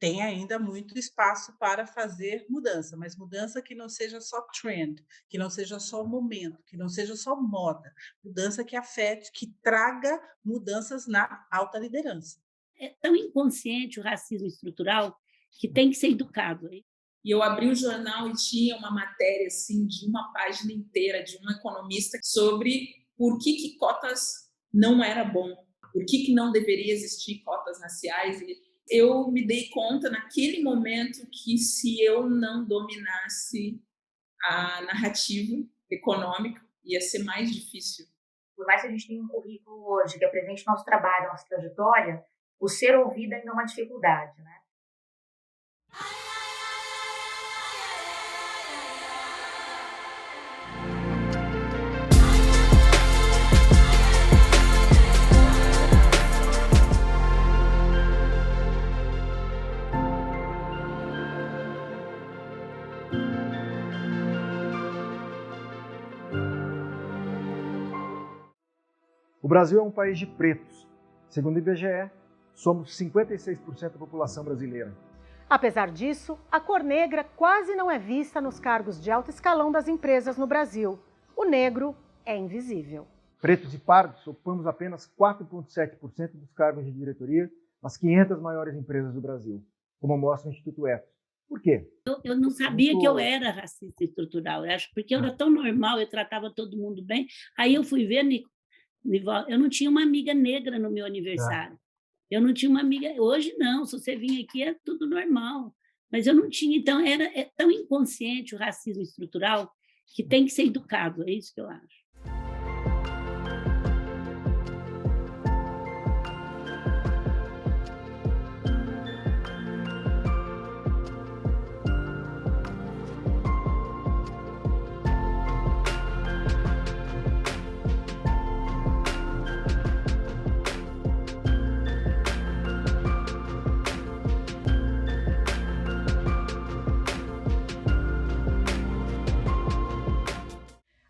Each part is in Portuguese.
tem ainda muito espaço para fazer mudança, mas mudança que não seja só trend, que não seja só momento, que não seja só moda, mudança que afete, que traga mudanças na alta liderança. É tão inconsciente o racismo estrutural que tem que ser educado. E eu abri o jornal e tinha uma matéria assim de uma página inteira de um economista sobre por que cotas não era bom, por que não deveria existir cotas raciais. E eu me dei conta naquele momento que se eu não dominasse a narrativa econômica, ia ser mais difícil. Por mais que a gente tenha um currículo hoje que apresente nosso trabalho, nossa trajetória, o ser ouvido ainda é uma dificuldade, né? O Brasil é um país de pretos. Segundo o IBGE, somos 56% da população brasileira. Apesar disso, a cor negra quase não é vista nos cargos de alto escalão das empresas no Brasil. O negro é invisível. Pretos e pardos ocupamos apenas 4,7% dos cargos de diretoria nas 500 maiores empresas do Brasil, como mostra o Instituto Ethos. Por quê? Eu não sabia que eu era racista estrutural, eu acho, porque eu era tão normal, eu tratava todo mundo bem. Aí eu fui ver, Nival, eu não tinha uma amiga negra no meu aniversário. Eu não tinha uma amiga. Hoje não, se você vir aqui é tudo normal. Mas eu não tinha. Então, é tão inconsciente o racismo estrutural que tem que ser educado. É isso que eu acho.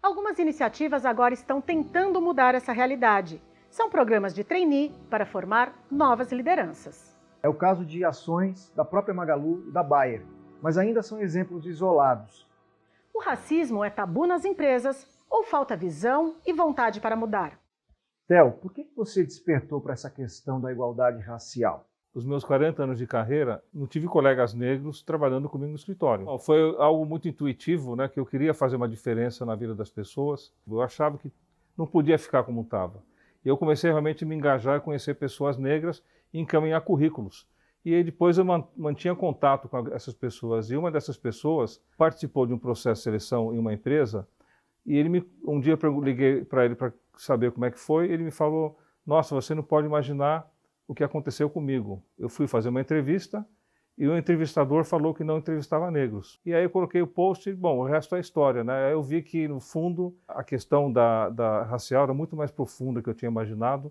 Algumas iniciativas agora estão tentando mudar essa realidade. São programas de trainee para formar novas lideranças. É o caso de ações da própria Magalu e da Bayer, mas ainda são exemplos isolados. O racismo é tabu nas empresas ou falta visão e vontade para mudar? Theo, por que você despertou para essa questão da igualdade racial? Os meus 40 anos de carreira, não tive colegas negros trabalhando comigo no escritório. Foi algo muito intuitivo, né, que eu queria fazer uma diferença na vida das pessoas. Eu achava que não podia ficar como estava. E eu comecei realmente a me engajar, a conhecer pessoas negras e encaminhar currículos. E aí depois eu mantinha contato com essas pessoas. E uma dessas pessoas participou de um processo de seleção em uma empresa. E um dia eu liguei para ele para saber como é que foi. Ele me falou, nossa, você não pode imaginar o que aconteceu comigo. Eu fui fazer uma entrevista e o entrevistador falou que não entrevistava negros. E aí eu coloquei o post e, bom, o resto é história, né? Aí eu vi que, no fundo, a questão da racial era muito mais profunda do que eu tinha imaginado.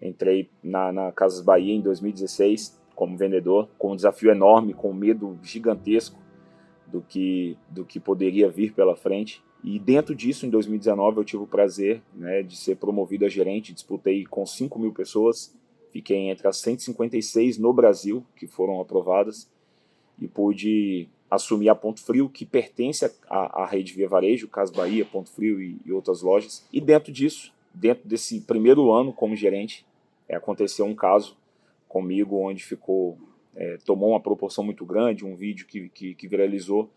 Entrei na Casas Bahia em 2016 como vendedor, com um desafio enorme, com um medo gigantesco do que poderia vir pela frente. E dentro disso, em 2019, eu tive o prazer, né, de ser promovido a gerente. Disputei com 5.000 pessoas, fiquei entre as 156 no Brasil que foram aprovadas e pude assumir a Ponto Frio, que pertence à rede Via Varejo, Casas Bahia, Ponto Frio e outras lojas. E dentro disso, dentro desse primeiro ano como gerente, aconteceu um caso comigo onde tomou uma proporção muito grande, um vídeo que viralizou,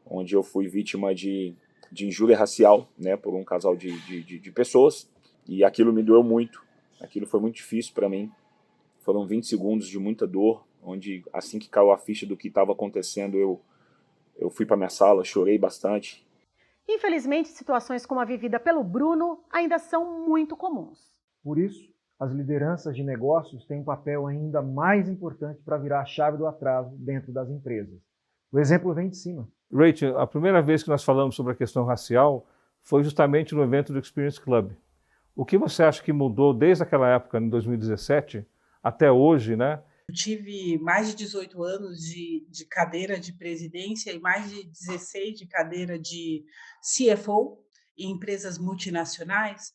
onde eu fui vítima de injúria racial, né, por um casal de pessoas, e aquilo me doeu muito, aquilo foi muito difícil para mim. Foram 20 segundos de muita dor, onde assim que caiu a ficha do que estava acontecendo, eu fui para minha sala, chorei bastante. Infelizmente, situações como a vivida pelo Bruno ainda são muito comuns. Por isso, as lideranças de negócios têm um papel ainda mais importante para virar a chave do atraso dentro das empresas. O exemplo vem de cima. Rachel, a primeira vez que nós falamos sobre a questão racial foi justamente no evento do Experience Club. O que você acha que mudou desde aquela época, em 2017, até hoje, né, Eu tive mais de 18 anos de cadeira de presidência e mais de 16 de cadeira de CFO em empresas multinacionais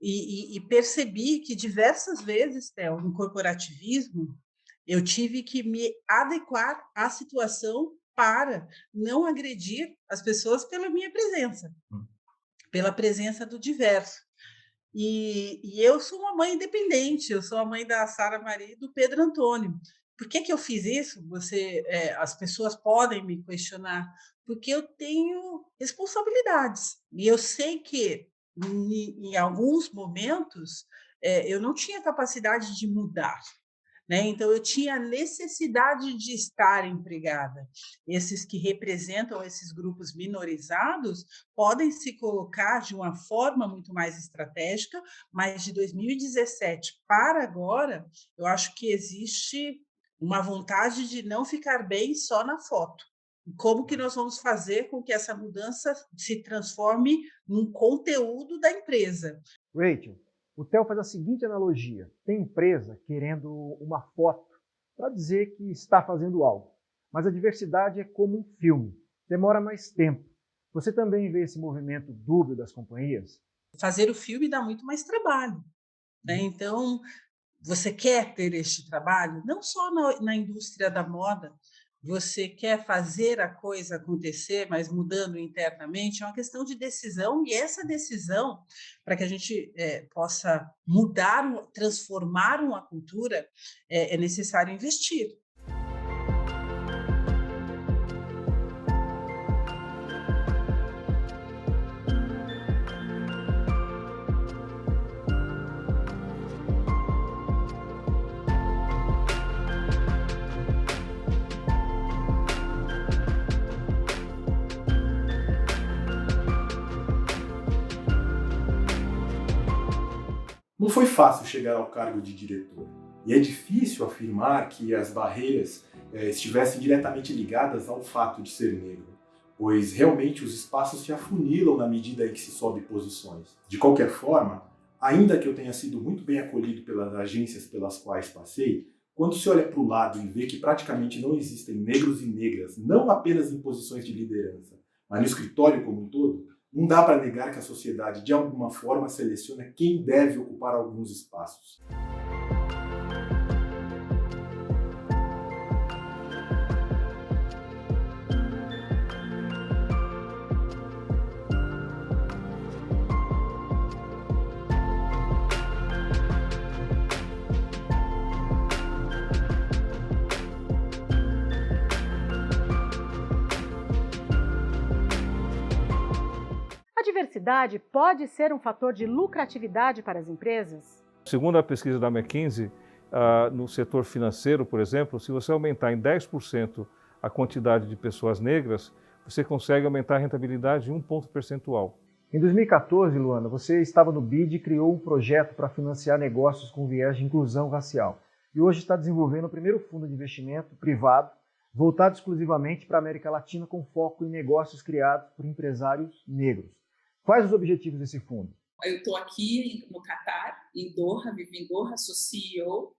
e percebi que diversas vezes, Theo, no corporativismo, eu tive que me adequar à situação para não agredir as pessoas pela minha presença, pela presença do diverso. E eu sou uma mãe independente, eu sou a mãe da Sara Maria e do Pedro Antônio. Por que eu fiz isso? As pessoas podem me questionar, porque eu tenho responsabilidades. E eu sei que, em alguns momentos, eu não tinha capacidade de mudar. Né? Então, eu tinha necessidade de estar empregada. Esses que representam esses grupos minorizados podem se colocar de uma forma muito mais estratégica, mas de 2017 para agora, eu acho que existe uma vontade de não ficar bem só na foto. E como que nós vamos fazer com que essa mudança se transforme num conteúdo da empresa? Rachel, o Theo faz a seguinte analogia. Tem empresa querendo uma foto para dizer que está fazendo algo, mas a diversidade é como um filme, demora mais tempo. Você também vê esse movimento dúbio das companhias? Fazer o filme dá muito mais trabalho, né? Então, você quer ter este trabalho? Não só na indústria da moda, você quer fazer a coisa acontecer, mas mudando internamente, é uma questão de decisão, e essa decisão, para que a gente possa mudar, transformar uma cultura, é necessário investir. Não foi fácil chegar ao cargo de diretor, e é difícil afirmar que as barreiras estivessem diretamente ligadas ao fato de ser negro, pois realmente os espaços se afunilam na medida em que se sobe posições. De qualquer forma, ainda que eu tenha sido muito bem acolhido pelas agências pelas quais passei, quando se olha para o lado e vê que praticamente não existem negros e negras, não apenas em posições de liderança, mas no escritório como um todo, não dá para negar que a sociedade, de alguma forma, seleciona quem deve ocupar alguns espaços. A diversidade pode ser um fator de lucratividade para as empresas? Segundo a pesquisa da McKinsey, no setor financeiro, por exemplo, se você aumentar em 10% a quantidade de pessoas negras, você consegue aumentar a rentabilidade em 1 ponto percentual. Em 2014, Luana, você estava no BID e criou um projeto para financiar negócios com viés de inclusão racial. E hoje está desenvolvendo o primeiro fundo de investimento privado voltado exclusivamente para a América Latina com foco em negócios criados por empresários negros. Quais os objetivos desse fundo? Eu estou aqui no Catar, em Doha, vivo em Doha, sou CEO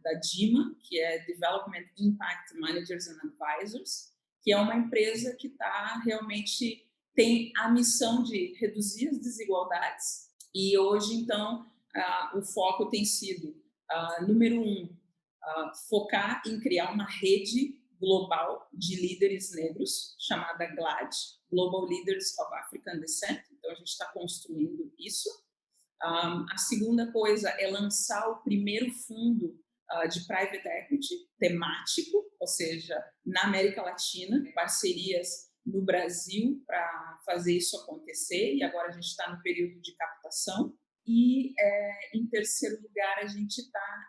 da DIMA, que é Development Impact Managers and Advisors, que é uma empresa que tem a missão de reduzir as desigualdades. E hoje, então, o foco tem sido, número 1, focar em criar uma rede global de líderes negros, chamada GLAD, Global Leaders of African Descent. Então, a gente está construindo isso. A segunda coisa é lançar o primeiro fundo de private equity temático, ou seja, na América Latina, parcerias no Brasil para fazer isso acontecer, e agora a gente está no período de captação. E, em terceiro lugar, a gente está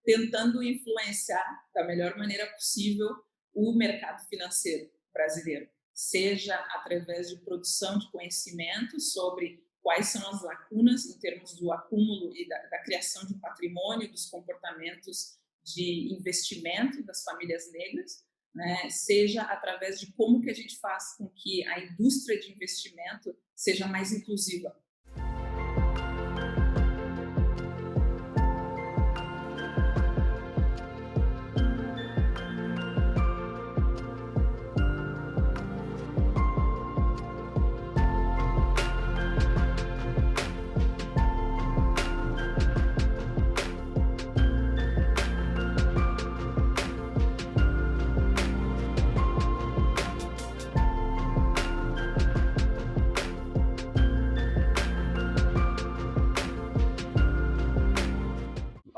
tentando influenciar da melhor maneira possível o mercado financeiro brasileiro, seja através de produção de conhecimento sobre quais são as lacunas em termos do acúmulo e da criação de patrimônio, dos comportamentos de investimento das famílias negras, né? Seja através de como que a gente faz com que a indústria de investimento seja mais inclusiva.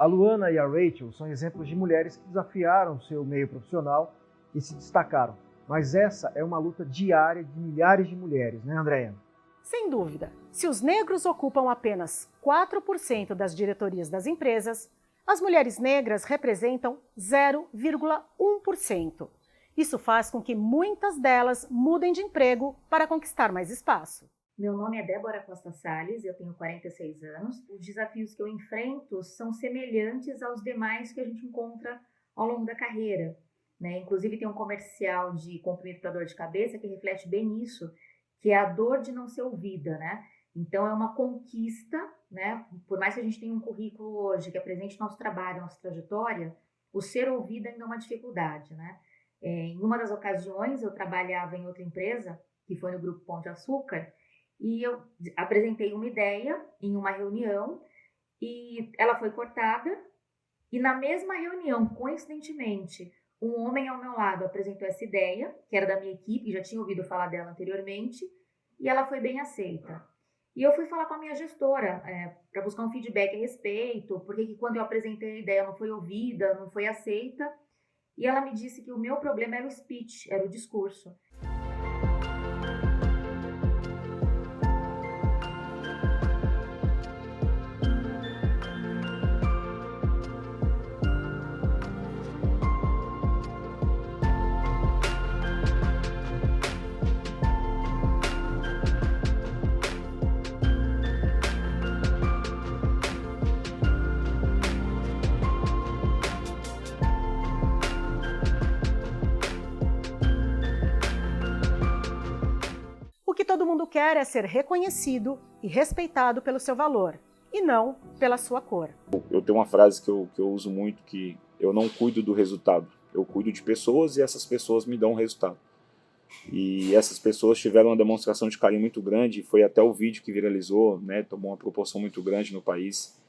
A Luana e a Rachel são exemplos de mulheres que desafiaram seu meio profissional e se destacaram. Mas essa é uma luta diária de milhares de mulheres, né, Andréia? Sem dúvida, se os negros ocupam apenas 4% das diretorias das empresas, as mulheres negras representam 0,1%. Isso faz com que muitas delas mudem de emprego para conquistar mais espaço. Meu nome é Débora Costa Salles, eu tenho 46 anos. Os desafios que eu enfrento são semelhantes aos demais que a gente encontra ao longo da carreira, né? Inclusive tem um comercial de comprimido para dor de cabeça que reflete bem isso, que é a dor de não ser ouvida, né? Então é uma conquista, né? Por mais que a gente tenha um currículo hoje que apresente nosso trabalho, nossa trajetória, o ser ouvido ainda é uma dificuldade, né? Em uma das ocasiões eu trabalhava em outra empresa, que foi no Grupo Pão de Açúcar, e eu apresentei uma ideia em uma reunião e ela foi cortada, e na mesma reunião, coincidentemente, um homem ao meu lado apresentou essa ideia, que era da minha equipe, já tinha ouvido falar dela anteriormente, e ela foi bem aceita. E eu fui falar com a minha gestora para buscar um feedback a respeito, porque quando eu apresentei a ideia não foi ouvida, não foi aceita, e ela me disse que o meu problema era o speech, era o discurso. O que todo mundo quer é ser reconhecido e respeitado pelo seu valor, e não pela sua cor. Eu tenho uma frase que eu uso muito, que eu não cuido do resultado, eu cuido de pessoas e essas pessoas me dão um resultado. E essas pessoas tiveram uma demonstração de carinho muito grande, foi até o vídeo que viralizou, né, tomou uma proporção muito grande no país.